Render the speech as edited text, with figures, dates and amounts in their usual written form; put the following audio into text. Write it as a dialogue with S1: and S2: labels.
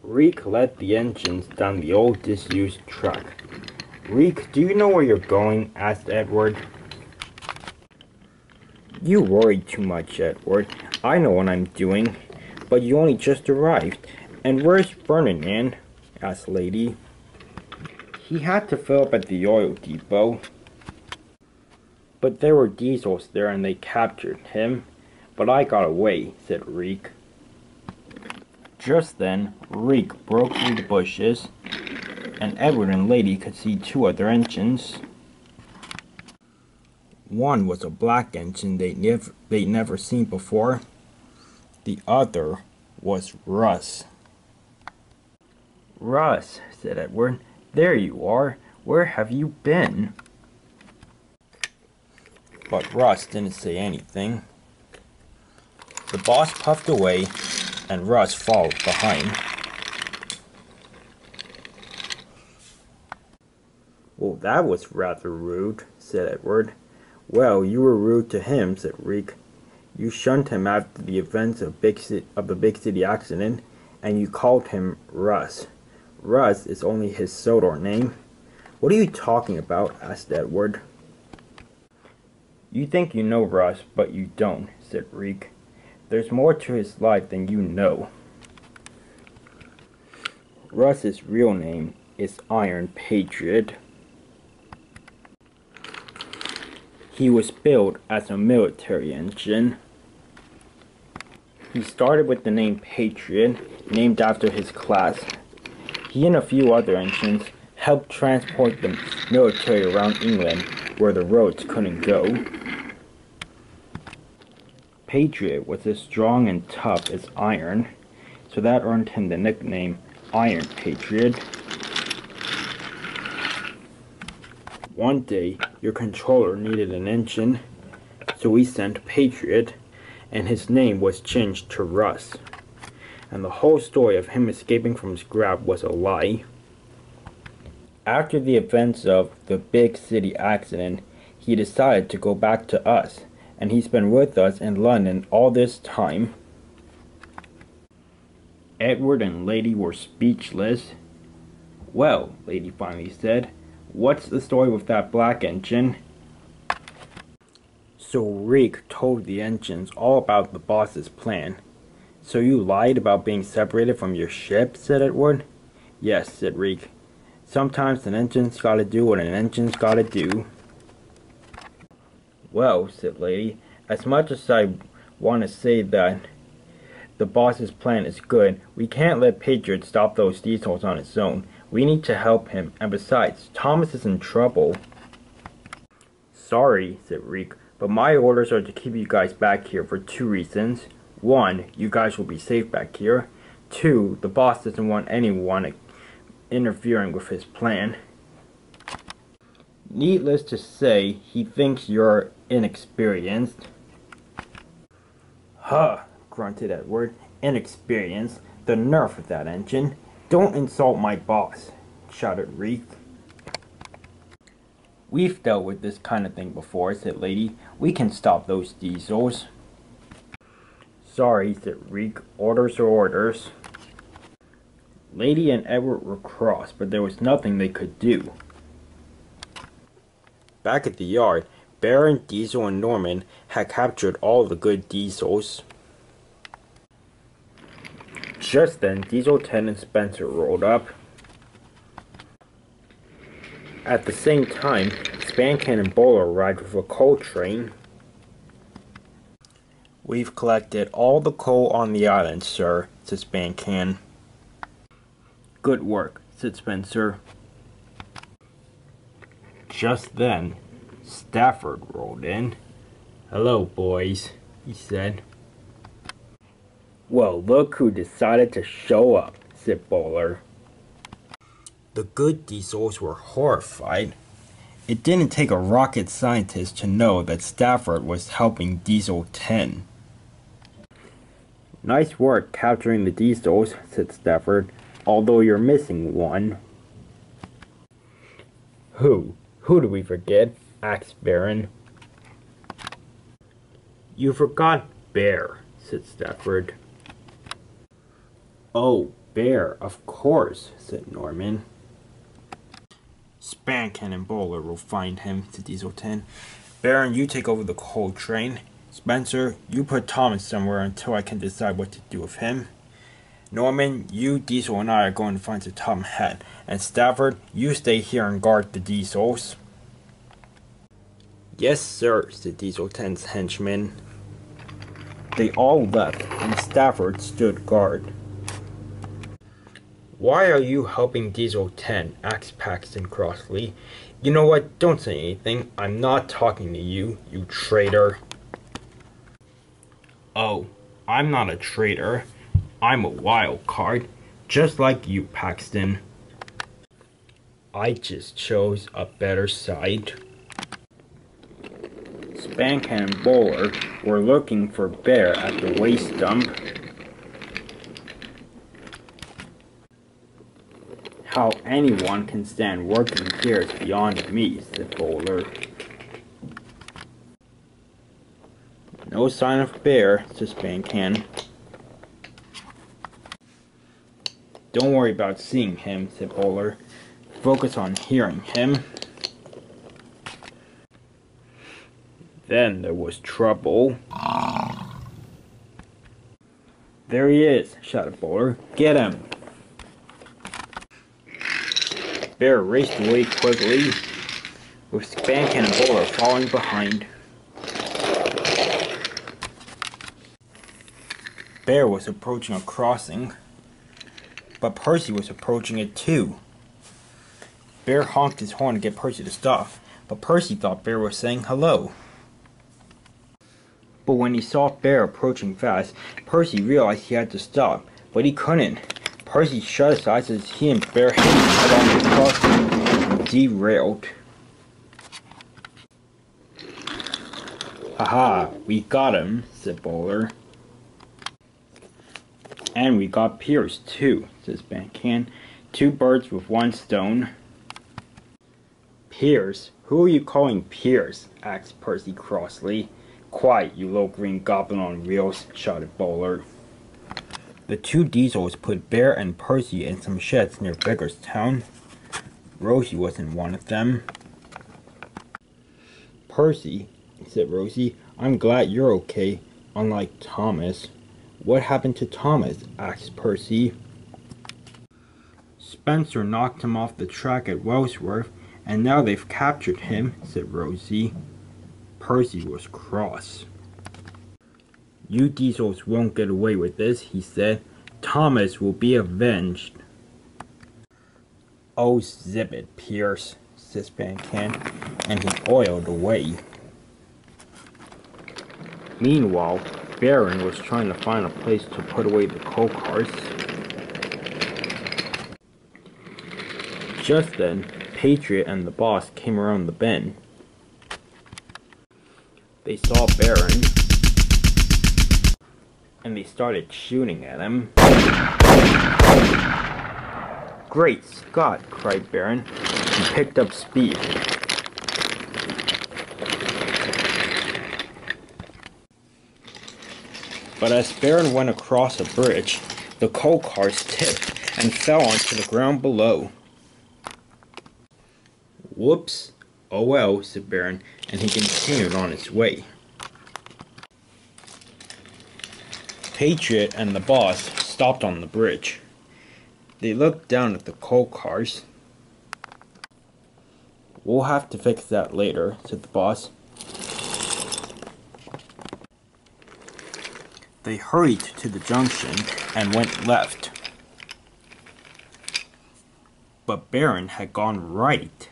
S1: Reek led the engines down the old disused track. "Reek, do you know where you're going?" asked Edward. "You worry too much, Edward. I know what I'm doing. But you only just arrived. And where's Ferdinand?" asked Lady. "He had to fill up at the oil depot. But there were diesels there and they captured him. But I got away," said Reek. Just then, Reek broke through the bushes, and Edward and Lady could see two other engines. One was a black engine they'd never seen before. The other was Russ. "Russ," said Edward, "there you are. Where have you been?" But Russ didn't say anything. The boss puffed away, and Russ followed behind. "Well, that was rather rude," said Edward. "Well, you were rude to him," said Reek. "You shunned him after the events of the big city accident, and you called him Russ. Russ is only his Sodor name." "What are you talking about?" asked Edward. "You think you know Russ, but you don't," said Reek. "There's more to his life than you know. Russ's real name is Iron Patriot. He was built as a military engine. He started with the name Patriot, named after his class. He and a few other engines helped transport the military around England where the roads couldn't go. Patriot was as strong and tough as iron, so that earned him the nickname Iron Patriot. One day, your controller needed an engine, so we sent Patriot, and his name was changed to Russ. And the whole story of him escaping from scrap was a lie. After the events of the big city accident, he decided to go back to us, and he's been with us in London all this time." Edward and Lady were speechless. "Well," Lady finally said, "what's the story with that black engine?" So Reek told the engines all about the boss's plan. "So you lied about being separated from your ship?" said Edward. "Yes," said Reek. "Sometimes an engine's gotta do what an engine's gotta do." "Well," said Lady, "as much as I want to say that the boss's plan is good, we can't let Patriot stop those diesels on his own. We need to help him, and besides, Thomas is in trouble." "Sorry," said Reek, "but my orders are to keep you guys back here for two reasons. One, you guys will be safe back here. Two, the boss doesn't want anyone interfering with his plan. Needless to say, he thinks you're inexperienced." "Huh," grunted Edward. "Inexperienced? The nerve of that engine. Don't insult my boss," shouted Reek. "We've dealt with this kind of thing before," said Lady. "We can stop those diesels." "Sorry," said Reek. "Orders are orders." Lady and Edward were cross, but there was nothing they could do. Back at the yard, Baron, Diesel, and Norman had captured all the good diesels. Just then, Diesel Lieutenant Spencer rolled up. At the same time, Spamcan and Bowler arrived with a coal train. "We've collected all the coal on the island, sir," said Spamcan. "Good work," said Spencer. Just then, Stafford rolled in. "Hello, boys," he said. "Well, look who decided to show up," said Bowler. The good diesels were horrified. It didn't take a rocket scientist to know that Stafford was helping Diesel 10. "Nice work capturing the diesels," said Stafford, "although you're missing one." Who do we forget?" asked Baron. "You forgot Bear," said Stafford. "Oh, Bear, of course, said Norman. Spamcan and Bowler will find him, said Diesel 10. Baron, you take over the coal train. Spencer, you put Thomas somewhere until I can decide what to do with him. Norman, you, Diesel, and I are going to find the Tom Hat. And Stafford, you stay here and guard the Diesels. Yes, sir, said Diesel 10's henchmen. They all left, and Stafford stood guard. Why are you helping Diesel 10? Asked Paxton crossly. You know what? Don't say anything. I'm not talking to you, you traitor. Oh, I'm not a traitor. I'm a wild card, just like you, Paxton. I just chose a better side. Spamcan and Bowler were looking for Bear at the waste dump. How anyone can stand working here is beyond me, said Bowler. No sign of Bear, said Spamcan. Don't worry about seeing him, said Bowler. Focus on hearing him. Then there was trouble. There he is, shouted Bowler. Get him! Bear raced away quickly, with Spamcan and Bowler following behind. Bear was approaching a crossing, but Percy was approaching it too. Bear honked his horn to get Percy to stop, but Percy thought Bear was saying hello. But when he saw Bear approaching fast, Percy realized he had to stop, but he couldn't. Percy shut his eyes as he and Bear hit each other on the crossing and derailed. Haha, we got him, said Bowler. And we got Pierce too, says Spamcan. 2 birds with 1 stone. Pierce? Who are you calling Pierce? Asked Percy crossly. Quiet, you little green goblin on wheels, shouted Bowler. The 2 Diesels put Bear and Percy in some sheds near Vigorstown. Rosie was in one of them. Percy, said Rosie, I'm glad you're okay, unlike Thomas. What happened to Thomas? Asked Percy. Spencer knocked him off the track at Wellsworth, and now they've captured him, said Rosie. Percy was cross. You Diesels won't get away with this, he said. Thomas will be avenged. Oh, zip it, Pierce, said Spamcan, and he oiled away. Meanwhile, Baron was trying to find a place to put away the coal cars. Just then, Patriot and the boss came around the bend. They saw Baron, and they started shooting at him. Great Scott, cried Baron. He picked up speed. But as Baron went across a bridge, the coal cars tipped and fell onto the ground below. Whoops. Oh well, said Baron, and he continued on his way. Patriot and the boss stopped on the bridge. They looked down at the coal cars. We'll have to fix that later, said the boss. They hurried to the junction and went left. But Baron had gone right.